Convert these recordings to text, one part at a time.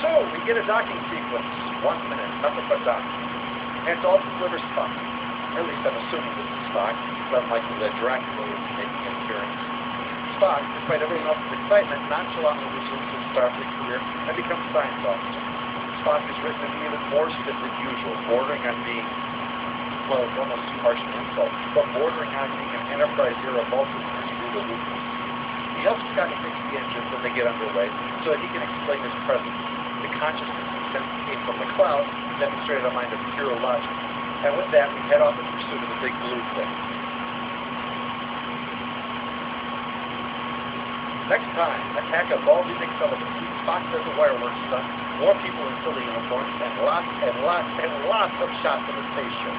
So, we get a docking sequence. 1 minute, nothing but docking. And it's all to deliver Spock. At least I'm assuming this is Spock. It's unlikely that Dracula is making an appearance. Spock, despite everyone else's excitement, nonchalantly resumes his Starfleet career and becomes science officer. Spock is written in even more stiff than usual, bordering on being, well, it's almost too harsh an insult, but bordering on being an Enterprise-era multi-years through the loops. He helps Scott fix the engines when they get underway so that he can explain his presence. The consciousness he sensed came from the cloud, demonstrated a mind of pure logic. And with that, we head off in pursuit of the big blue thing. Next time, attack of Baldy McSullivan. Spock says the wireworks done. More people in silly uniforms, and lots of shots of the spaceship.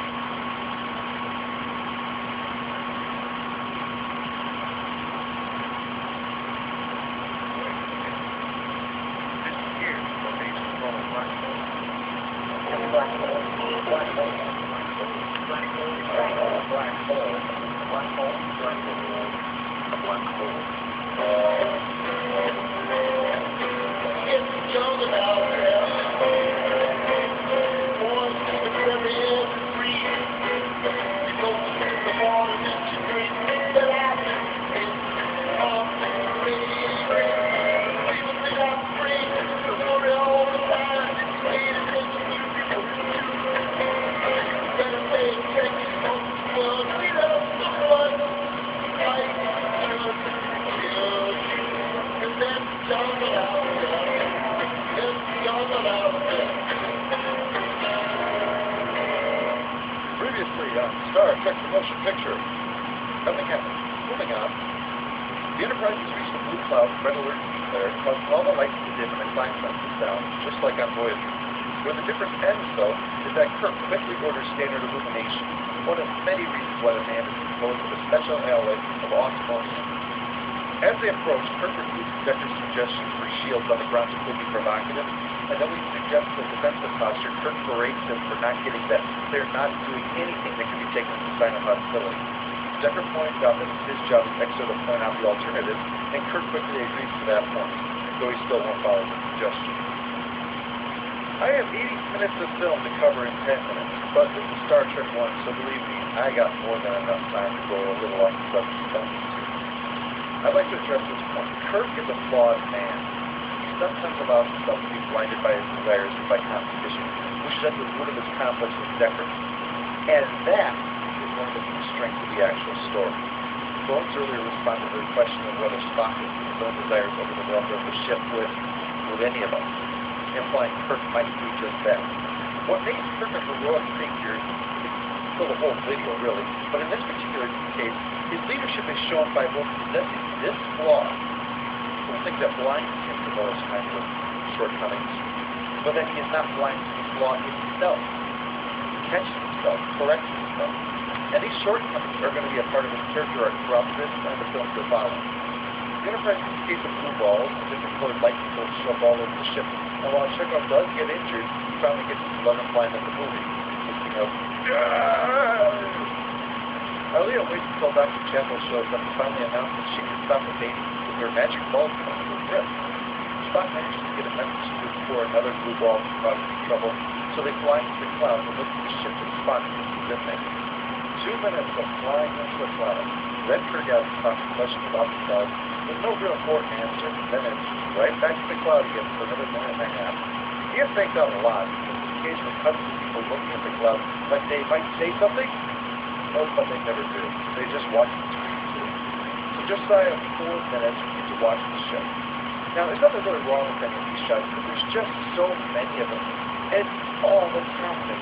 Previously on Star Trek the Motion Picture. Moving on. The Enterprise has reached the blue cloud, red alert declared, causing all the lights to dim and the climb sensors down, just like on Voyager. Where the difference ends, though, is that Kirk quickly orders standard illumination, one of many reasons why the man is composed of a special alloy of osmosis. As they approach, Kirk refutes Decker's suggestions for shields on the grounds it could be provocative, and then we suggest the defensive posture. Kirk berates him for not getting that they're not doing anything that can be taken as a sign of hostility. Decker points out that it's his job as Exo to point out the alternative, and Kirk quickly agrees to that point, though he still won't follow the suggestion. I have 80 minutes of film to cover in 10 minutes, but this is Star Trek 1, so believe me, I got more than enough time to go a little off the subject stuff. I'd like to address this point. Kirk is a flawed man. He sometimes allows himself to be blinded by his desires and by competition, which is at the root of his conflicts with Decker. And that is one of the key strengths of the actual story. Bones earlier responded to the question of whether Spock would put his own desires over the welfare of the ship with any of us, implying Kirk might do just that. What makes Kirk a heroic figure is still the whole video, really, but in this particular case, his leadership is shown by both possessing this flaw, something that blinds him to those kinds of shortcomings, but that he is not blind to the flaw himself. He catches himself, corrects himself, and these shortcomings are going to be a part of his character arc throughout this and the films that follow. The Enterprise escapes with blue balls and different colored light controls show up all over the ship, and while Chekhov does get injured, he finally gets his 11th line of the movie, consisting of Alia waits until Dr. Chapel shows up and finally announces she can stop the baby with her magic ball coming to the wrist. Spock manages to get a message through before another blue ball causes trouble, so they fly into the cloud and look at the ship and Spock is in there. 2 minutes of flying into the cloud. Then Kirk asks Spock a question about the cloud with no real important answer, then it's right back to the cloud again for another minute and a half. He gets faked out a lot because there's occasional cuts of people looking at the cloud like they might say something. No, but they never do. They just watch the screen too. So just shy of 4 minutes, we get to watch the show. Now, there's nothing really wrong with any of these shots, but there's just so many of them. And all that's happening.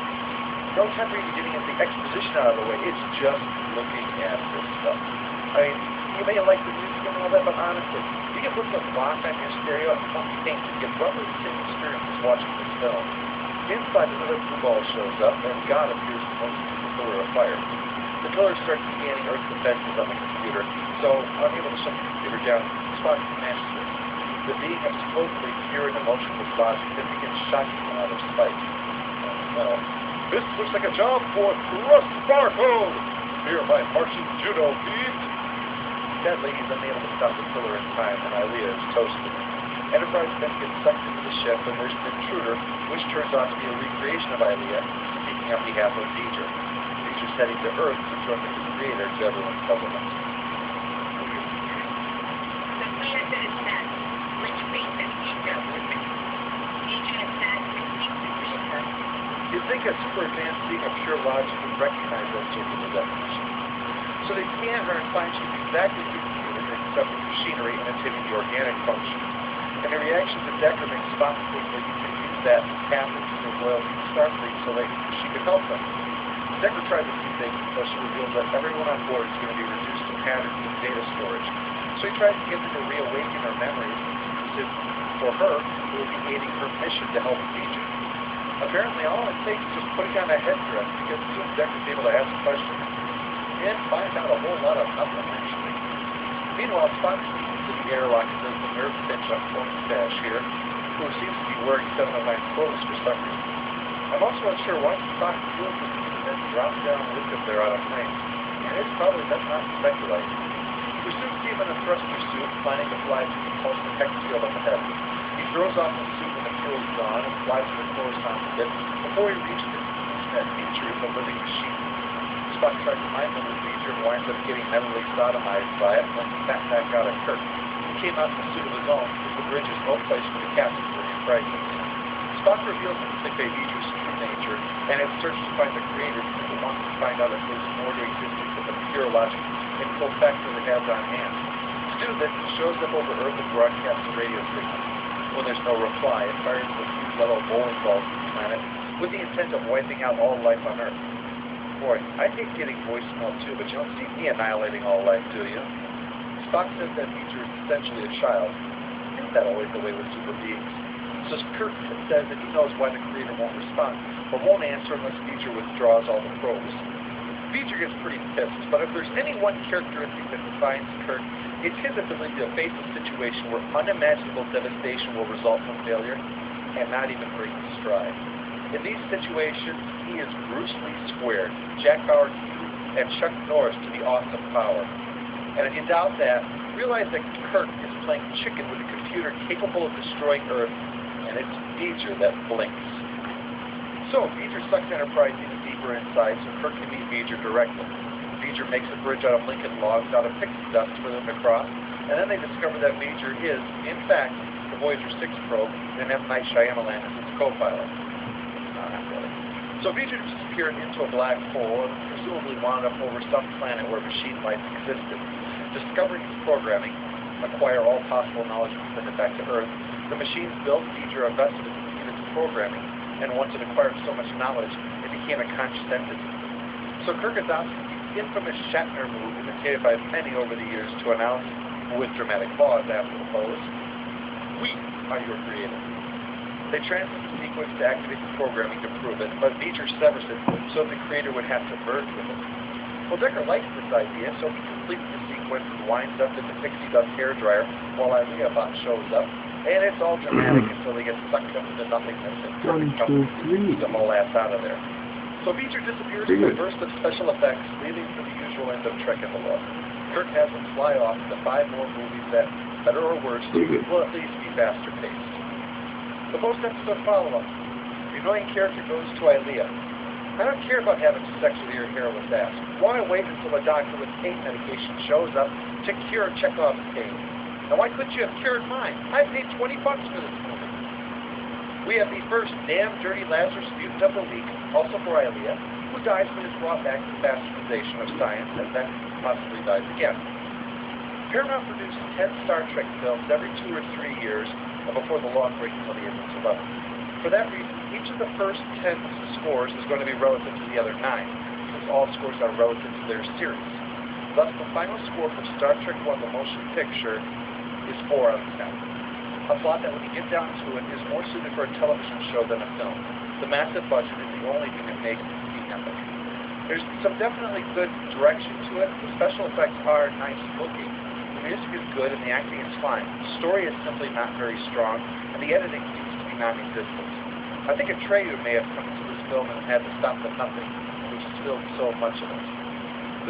No time for you getting the exposition out of the way. It's just looking at this stuff. I mean, you may like the music and all that, but honestly, you can put some rock on your stereo and some paint and get roughly the same experience as watching this film. Inside, another blue ball shows up, and God appears to most of the pillar of fire. The pillar starts scanning Earth's defenses on the computer, so unable to shut the computer down, Spock smashes it. The being of supposedly pure and emotionless logic then begins shocking him out of spite. Well, this looks like a job for Thrust Barcode! Here, my Martian judo feet! That lady's unable to stop the pillar in time, and Ilea is toasted. Enterprise then gets sucked into the ship, and there's an intruder, which turns out to be a recreation of Ilea, speaking on behalf of V'ger. V'ger's heading to Earth to join the Creator to everyone's puzzlement. You'd think a super advanced being of pure logic would recognize that circular definition. So they scan her and find she's exactly duplicated except with machinery imitating the organic function. And in reaction to Decker makes Spock think that you can use that to tap into the loyalty to Starfleet so that she could help them. Decker tries a few things until she reveals that everyone on board is going to be reduced to patterns and data storage. So he tries to get them to reawaken her memories, since for her, it will be aiding her mission to help V'ger. Apparently, all it takes is just putting on a headdress because soon Decker's able to ask questions and find out a whole lot of nothing, actually. Meanwhile, Spock sneaks into the airlock and does the nerve pinch on Tony Stash here, who seems to be wearing 709 clothes for some reason. I'm also unsure why Spock feels the need to then drop down with him there on a plane, and it's probably best not to speculate. We soon see him in a thruster suit, planning to fly to the pulsing hex field up ahead. He throws off the suit when the fuel is gone and flies to the Coruscant a bit before he reaches the conclusion that V'ger is a living machine. Spock tries to mind him with V'ger and winds up getting mentally sodomized by it when he sat back out at Kirk. He came out in a suit of his own because the bridge is no place for the captain during a crisis. Spock reveals to the sickbay V'ger's true nature, and it searches to find the Creator because it wants to find out if there's more to existence than the pure logic and cofactor it has on hand. To do this, it shows up over Earth and broadcasts a radio signal. When there's no reply, it fires a few yellow bowling balls at the planet with the intent of wiping out all life on Earth. Boy, I hate getting voicemail too, but you don't see me annihilating all life, do you? Spock says that V'ger is essentially a child. Isn't that always the way with super beings? So Kirk says that he knows why the Creator won't respond, but won't answer unless V'ger withdraws all the probes. V'ger gets pretty pissed, but if there's any one characteristic that defines Kirk, it's his ability to face a situation where unimaginable devastation will result from failure and not even break his stride. In these situations, he is Bruce Lee squared, Jack Howard Hughes, and Chuck Norris to the awesome power. And if you doubt that, realize that Kirk is playing chicken with a computer capable of destroying Earth, and it's V'ger that blinks. So, V'ger sucks Enterprise even deeper inside so Kirk can meet V'ger directly. V'ger makes a bridge out of Lincoln logs out of pixie dust for them to cross, and then they discover that V'ger is, in fact, the Voyager 6 probe, and M. Night Shyamalan is its co-pilot. Not really. So V'ger disappeared into a black hole and presumably wound up over some planet where machine life existed. Discovering its programming, acquire all possible knowledge and send it back to Earth, the machines built V'ger a vessel to complete its programming, and once it acquired so much knowledge, it became a conscious entity. So Kirk adopts the infamous Shatner move, imitated by many over the years, to announce, with dramatic pause after the pose, "We are your Creator." They transfer the sequence to activate the programming to prove it, but V'ger severs it so the Creator would have to merge with it. Well, Decker likes this idea, so he completes the sequence and winds up in the pixie dust hairdryer while Ilea Bot shows up, and it's all dramatic until they get sucked up into nothingness and Kirk the whole ass out of there. So V'ger disappears in a burst of special effects, leading to the usual end of Trek in the Look. Kirk has them fly off to 5 more movies that, better or worse, will at least be faster paced. The post-episode follow-up. The annoying character goes to Ilea. I don't care about having sex with your hairless ass. Why wait until a doctor with pain medication shows up to cure Chekhov's pain? Now why couldn't you have cured mine? I paid $20 for this movie. We have the first damn dirty Lazarus mutant of the week, also for Ilea, who dies when it's brought back to bastardization of science and then possibly dies again. Paramount produced 10 Star Trek films every 2 or 3 years before the long break until the end of 11. For that reason, each of the first 10 scores is going to be relative to the other 9, since all scores are relative to their series. Thus, the final score for Star Trek I, the motion picture, is 4 out of 10. A plot that, when you get down to it, is more suited for a television show than a film. The massive budget is the only thing that makes it the epic. There's some definitely good direction to it. The special effects are nice looking. The music is good and the acting is fine. The story is simply not very strong, and the editing seems to be non-existent. I think Atreyu may have come into this film and had to stop the nothing, which has filled so much of it.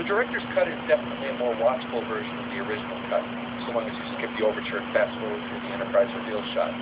The director's cut is definitely a more watchable version of the original cut. so long as you skip the overture and fast forward through the Enterprise reveal shot.